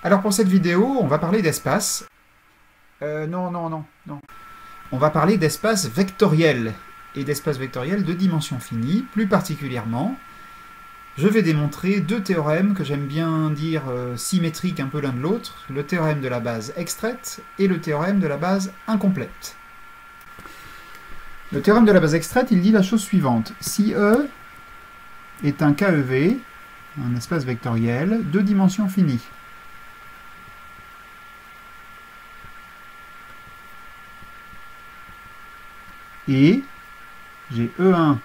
Alors pour cette vidéo, on va parler d'espace. Non. On va parler d'espace vectoriel et d'espace vectoriel de dimension finie. Plus particulièrement, je vais démontrer deux théorèmes que j'aime bien dire symétriques un peu l'un de l'autre, le théorème de la base extraite et le théorème de la base incomplète. Le théorème de la base extraite, il dit la chose suivante. Si E est un KEV, un espace vectoriel de dimension finie, et j'ai E1,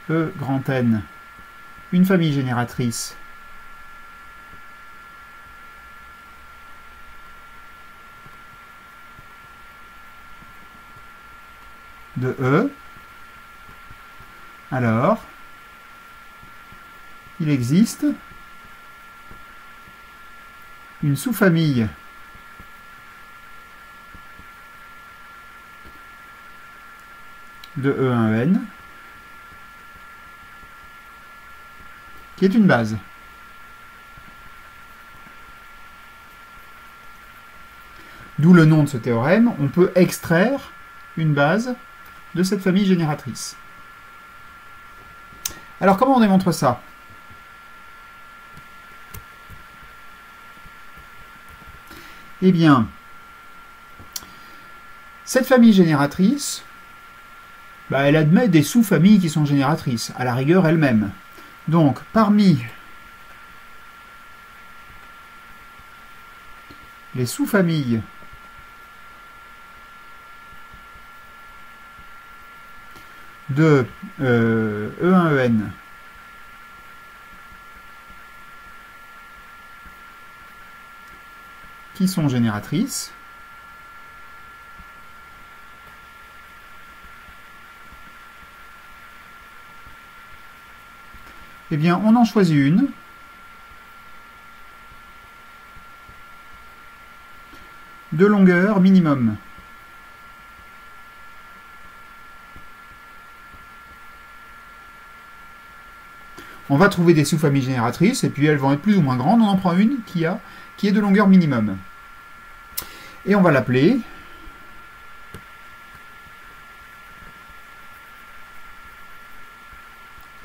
E grand N, une famille génératrice de E, alors il existe une sous-famille de E1En qui est une base. D'où le nom de ce théorème, on peut extraire une base de cette famille génératrice. Alors comment on démontre ça? Eh bien, cette famille génératrice, elle admet des sous-familles qui sont génératrices, à la rigueur elles-mêmes. Donc, parmi les sous-familles de E1En qui sont génératrices, eh bien, on en choisit une de longueur minimum. On va trouver des sous-familles génératrices, et puis elles vont être plus ou moins grandes. On en prend une qui est de longueur minimum. Et on va l'appeler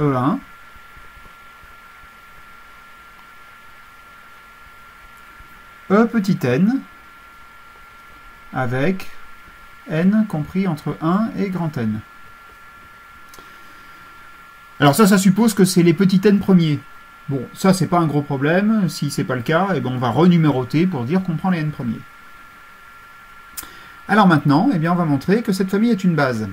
E1 E petit n avec n compris entre 1 et grand N. Alors ça suppose que c'est les petits n premiers. Bon, ça c'est pas un gros problème. Si c'est pas le cas, on va renuméroter pour dire qu'on prend les n premiers. Alors maintenant, on va montrer que cette famille est une base.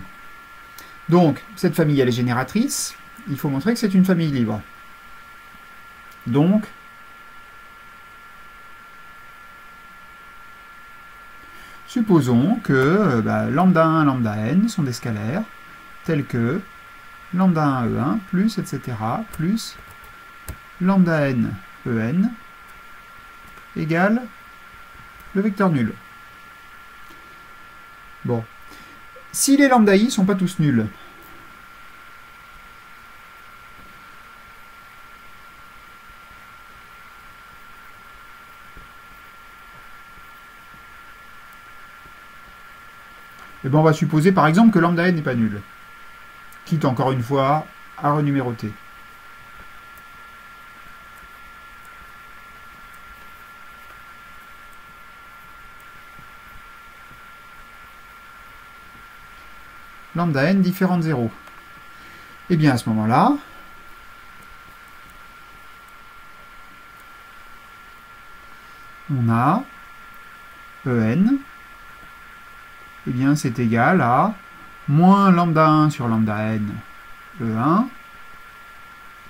Donc, cette famille elle est génératrice. Il faut montrer que c'est une famille libre. Donc, supposons que lambda 1, lambda n sont des scalaires, tels que lambda 1, E1, plus, etc., plus lambda n, En, égale le vecteur nul. Bon. Si les lambda i ne sont pas tous nuls, on va supposer par exemple que lambda n n'est pas nul. Quitte encore une fois à renuméroter. Lambda n différent de 0. Eh bien à ce moment-là, on a En, c'est égal à moins lambda 1 sur lambda n, E1,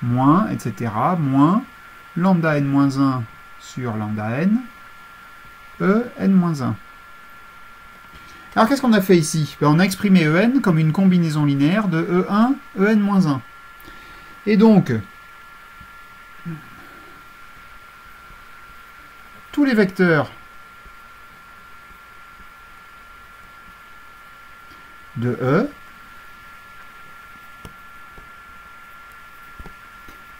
moins, etc., moins lambda n-1 sur lambda n, En-1. Alors qu'est-ce qu'on a fait ici? On a exprimé En comme une combinaison linéaire de E1, En-1. Et donc, tous les vecteurs de E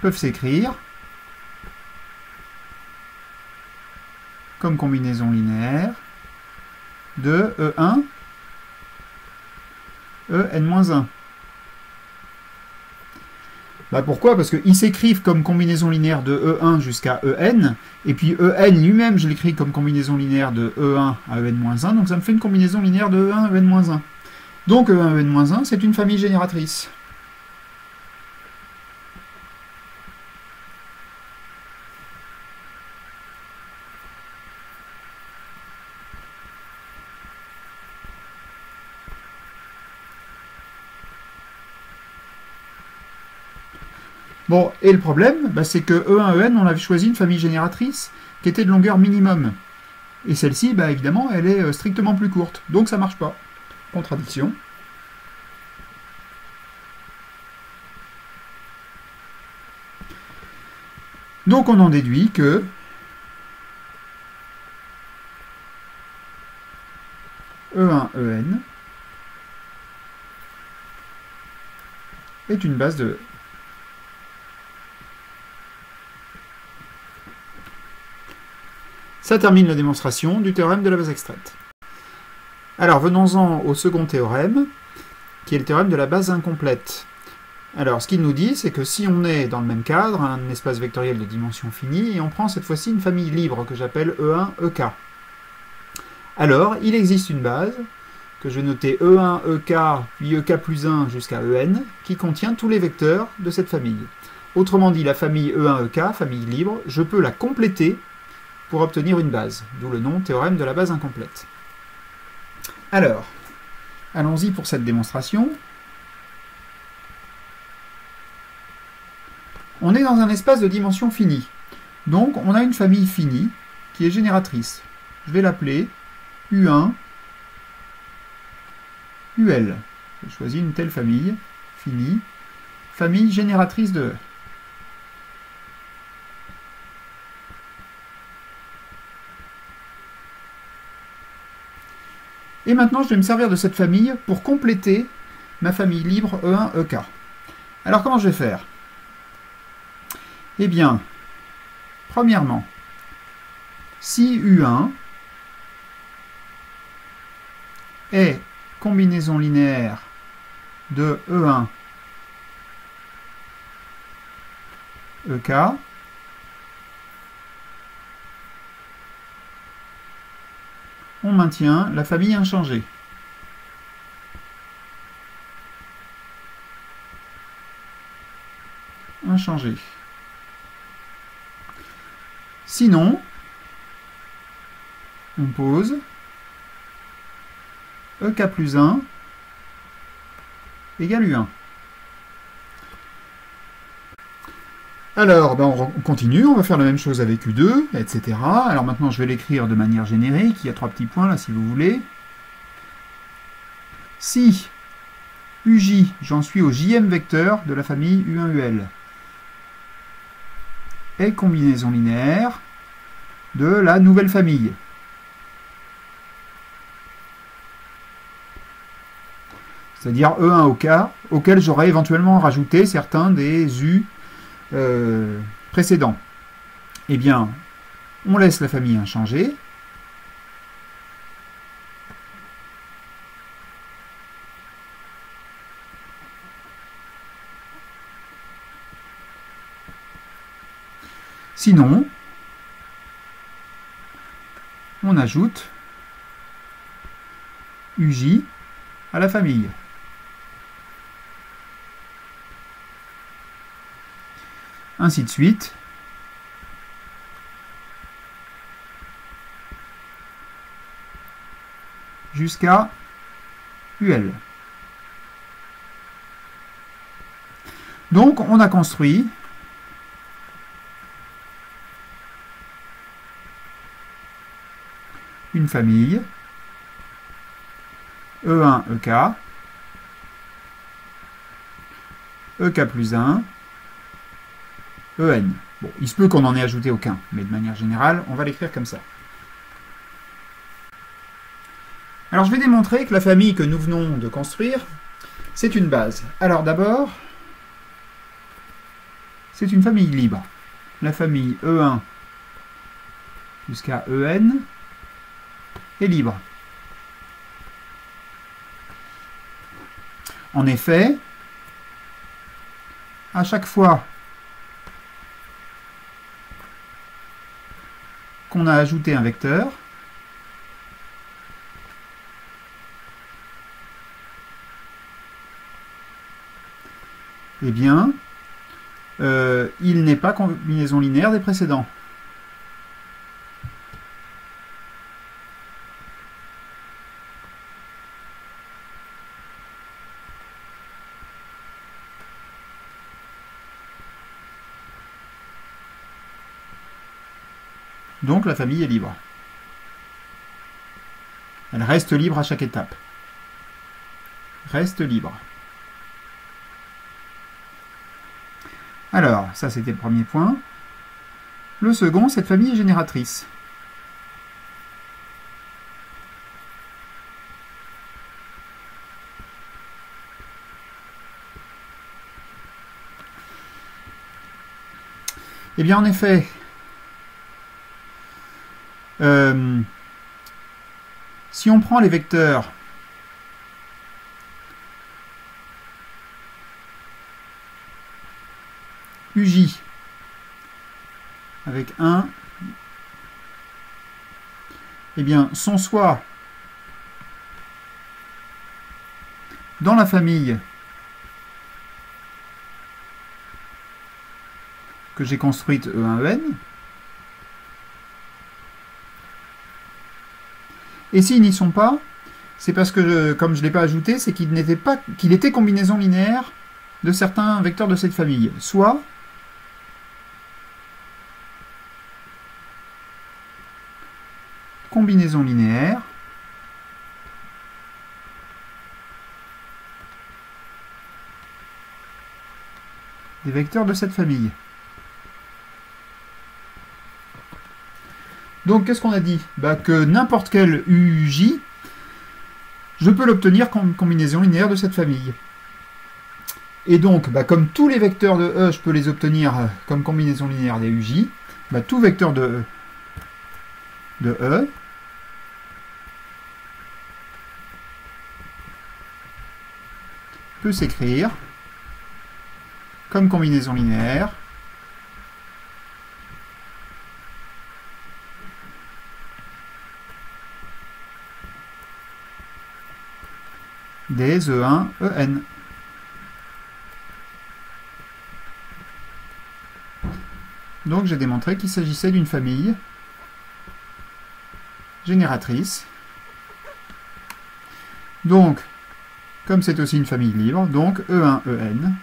peuvent s'écrire comme combinaison linéaire de E1, En-1. Bah pourquoi? Parce qu'ils s'écrivent comme combinaison linéaire de E1 jusqu'à En, et puis En lui-même, je l'écris comme combinaison linéaire de E1 à En-1, donc ça me fait une combinaison linéaire de E1 à En-1. Donc E1, En-1, c'est une famille génératrice. Bon, et le problème, bah, c'est que E1, En, on avait choisi une famille génératrice qui était de longueur minimum. Et celle-ci, bah, évidemment, elle est strictement plus courte. Donc ça ne marche pas. Contradiction. Donc on en déduit que E1, En est une base de E. Ça termine la démonstration du théorème de la base extraite. Alors venons-en au second théorème, qui est le théorème de la base incomplète. Alors ce qu'il nous dit, c'est que si on est dans le même cadre, un espace vectoriel de dimension finie, et on prend cette fois-ci une famille libre que j'appelle E1, EK. Alors il existe une base, que je vais noter E1, EK, puis EK plus 1 jusqu'à En, qui contient tous les vecteurs de cette famille. Autrement dit, la famille E1, EK, famille libre, je peux la compléter pour obtenir une base, d'où le nom théorème de la base incomplète. Alors, allons-y pour cette démonstration. On est dans un espace de dimension finie. Donc, on a une famille finie qui est génératrice. Je vais l'appeler U1, UL. Je choisis une telle famille finie, famille génératrice de E. Et maintenant, je vais me servir de cette famille pour compléter ma famille libre E1, EK. Alors, comment je vais faire? Eh bien, premièrement, si U1 est combinaison linéaire de E1, EK, on maintient la famille inchangée. Inchangée. Sinon, on pose EK plus 1 égale U1. Alors, ben on continue, on va faire la même chose avec U2, etc. Alors maintenant, je vais l'écrire de manière générique. Il y a 3 petits points là, si vous voulez. Si UJ, j'en suis au jème vecteur de la famille U1UL, est combinaison linéaire de la nouvelle famille. C'est-à-dire E1 au K, auquel j'aurais éventuellement rajouté certains des U précédents. Eh bien, on laisse la famille inchangée. Sinon, on ajoute UJ à la famille. Ainsi de suite. Jusqu'à UL. Donc, on a construit une famille E1, EK, EK plus 1, EN. Bon, il se peut qu'on n'en ait ajouté aucun, mais de manière générale, on va l'écrire comme ça. Alors, je vais démontrer que la famille que nous venons de construire, c'est une base. Alors, d'abord, c'est une famille libre. La famille E1, jusqu'à En est libre. En effet, à chaque fois qu'on a ajouté un vecteur, eh bien, il n'est pas combinaison linéaire des précédents. Donc la famille est libre. Elle reste libre à chaque étape. Reste libre. Alors, ça c'était le premier point. Le second, cette famille est génératrice. Eh bien, en effet, si on prend les vecteurs UJ avec 1, eh bien, sont soit dans la famille que j'ai construite E1, En, et s'ils n'y sont pas, c'est parce que, comme je ne l'ai pas ajouté, c'est qu'il était combinaison linéaire de certains vecteurs de cette famille. Soit combinaison linéaire des vecteurs de cette famille. Donc, qu'est-ce qu'on a dit? Que n'importe quel UJ, je peux l'obtenir comme combinaison linéaire de cette famille. Et donc, comme tous les vecteurs de E, je peux les obtenir comme combinaison linéaire des UJ, tout vecteur de E peut s'écrire comme combinaison linéaire des E1, En. Donc j'ai démontré qu'il s'agissait d'une famille génératrice. Donc, comme c'est aussi une famille libre, donc E1, En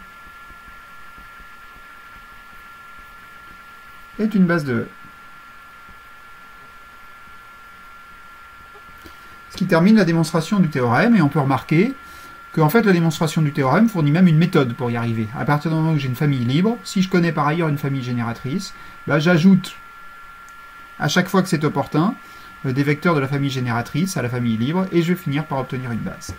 est une base de E. Ce qui termine la démonstration du théorème, et on peut remarquer que en fait, la démonstration du théorème fournit même une méthode pour y arriver. À partir du moment où j'ai une famille libre, si je connais par ailleurs une famille génératrice, j'ajoute, à chaque fois que c'est opportun, des vecteurs de la famille génératrice à la famille libre, et je vais finir par obtenir une base.